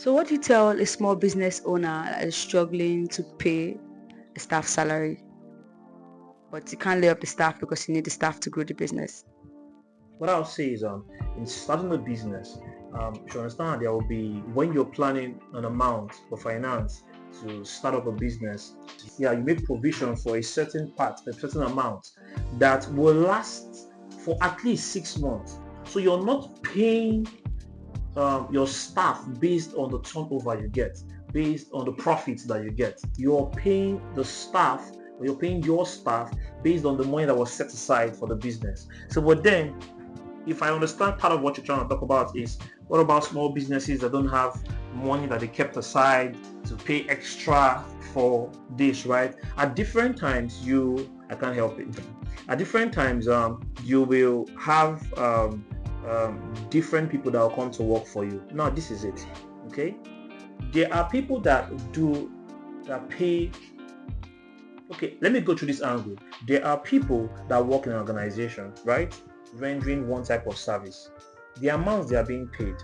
So what do you tell a small business owner that is struggling to pay a staff salary, but you can't lay off the staff because you need the staff to grow the business? What I'll say is, in starting a business, you should understand there will be, when you're planning an amount for finance to start up a business, yeah, you make provision for a certain part, a certain amount that will last for at least 6 months. So you're not paying your staff based on the turnover you get, based on the profits that you get. You're paying the staff, or you're paying your staff based on the money that was set aside for the business. So, but then, if I understand, part of what you're trying to talk about is, what about small businesses that don't have money that they kept aside to pay extra for this, right? At different times, I can't help it. At different times, you will have different people that will come to work for you. Now, this is it, okay? There are people that pay. Okay, let me go through this angle. There are people that work in an organization, right, rendering one type of service. The amounts they are being paid,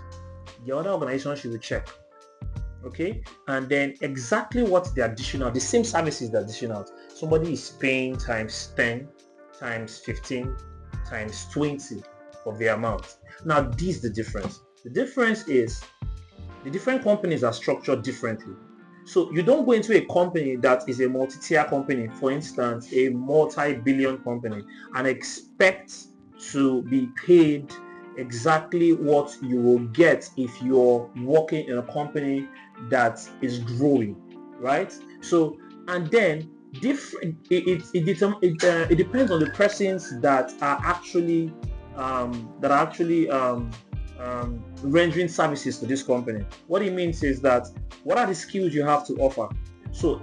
the other organization should check, okay? And then exactly what the additional, the same services that additional, somebody is paying times 10, times 15, times 20 of the amount. Now, this is the difference. The difference is the different companies are structured differently. So you don't go into a company that is a multi-tier company, for instance, a multi-billion company, and expect to be paid exactly what you will get if you're working in a company that is growing, right? So, and then different. It depends on the persons that are actually rendering services to this company. What it means is that, what are the skills you have to offer? So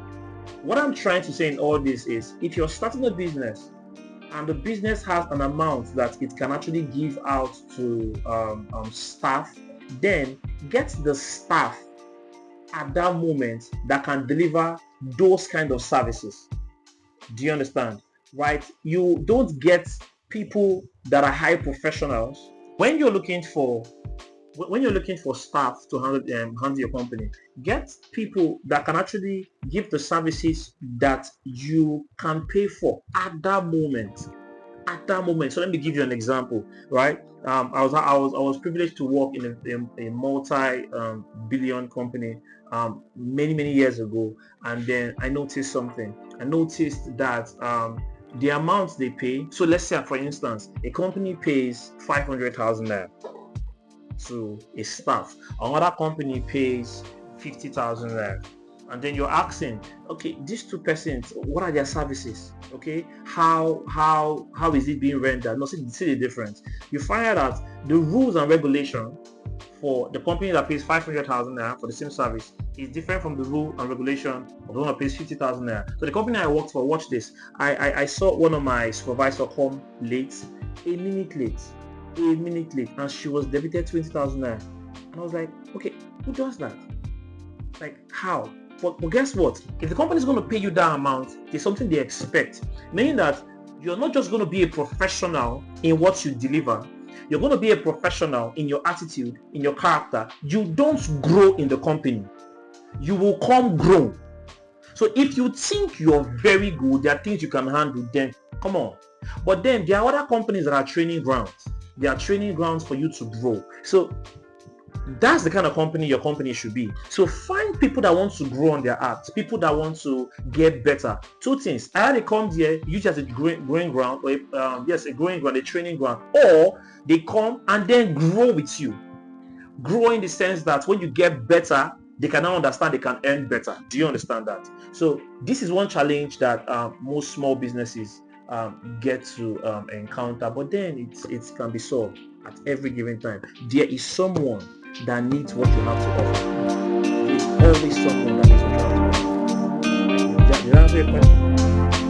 what I'm trying to say in all this is, if you're starting a business and the business has an amount that it can actually give out to staff, then get the staff at that moment that can deliver those kind of services. Do you understand? Right? You don't get people that are high professionals. When you're looking for staff to handle your company, get people that can actually give the services that you can pay for at that moment. So let me give you an example, right? I was privileged to work in a multi-billion company many years ago, and then I noticed something. I noticed that the amounts they pay. So let's say, for instance, a company pays 500,000 naira to a staff. Another company pays 50,000 naira. And then you're asking, okay, these two persons, what are their services? Okay, how is it being rendered? No, see the difference. You find out that the rules and regulation for the company that pays 500,000 naira for the same service is different from the rule and regulation of the one that pays 50,000 naira. So the company I worked for, watch this. I saw one of my supervisors come late, a minute late, and she was debited 20,000 naira. And I was like, okay, who does that? Like, how? But guess what? If the company is going to pay you that amount, it's something they expect. Meaning that you're not just going to be a professional in what you deliver. You're going to be a professional in your attitude, in your character. You don't grow in the company. You will come grown. So if you think you're very good, there are things you can handle, then come on. But then there are other companies that are training grounds. They are training grounds for you to grow. So that's the kind of company your company should be. So find people that want to grow on their art, people that want to get better. Two things: either they come there, use as a growing ground, or a growing ground, a training ground, or they come and then grow with you. Grow in the sense that when you get better, they can now understand they can earn better. Do you understand that? So this is one challenge that most small businesses get to encounter, but then it can be solved at every given time. There is someone that needs what you have to offer. There's always someone that needs what you have to offer. Did I answer your question?